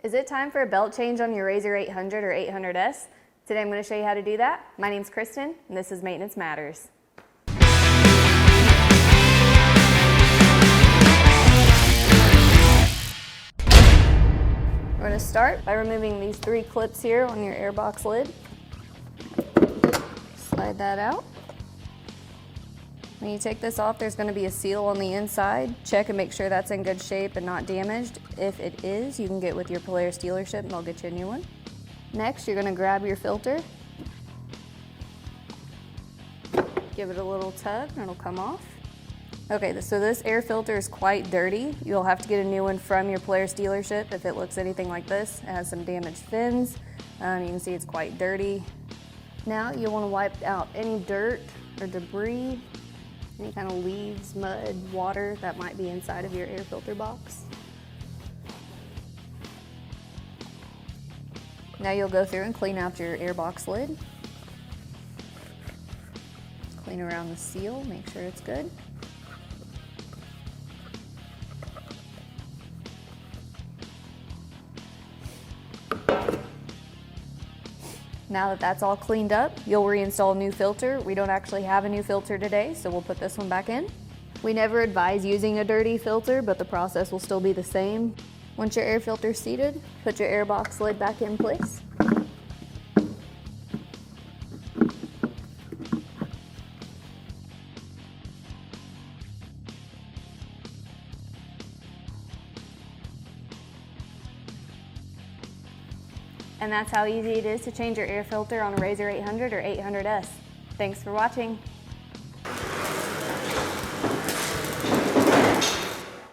Is it time for a belt change on your RZR 800 or 800S? Today I'm going to show you how to do that. My name's Kristen, and this is Maintenance Matters. We're going to start by removing these 3 clips here on your airbox lid. Slide that out. When you take this off, there's going to be a seal on the inside. Check and make sure that's in good shape and not damaged. If it is, you can get with your Polaris dealership and they'll get you a new one. Next, you're going to grab your filter. Give it a little tug and it'll come off. Okay, so this air filter is quite dirty. You'll have to get a new one from your Polaris dealership if it looks anything like this. It has some damaged fins. You can see it's quite dirty. Now you'll want to wipe out any dirt or debris, any kind of leaves, mud, water that might be inside of your air filter box. Now you'll go through and clean out your airbox lid. Clean around the seal, make sure it's good. Now that that's all cleaned up, you'll reinstall a new filter. We don't actually have a new filter today, so we'll put this one back in. We never advise using a dirty filter, but the process will still be the same. Once your air filter is seated, put your airbox lid back in place. And that's how easy it is to change your air filter on a RZR 800 or 800S. Thanks for watching.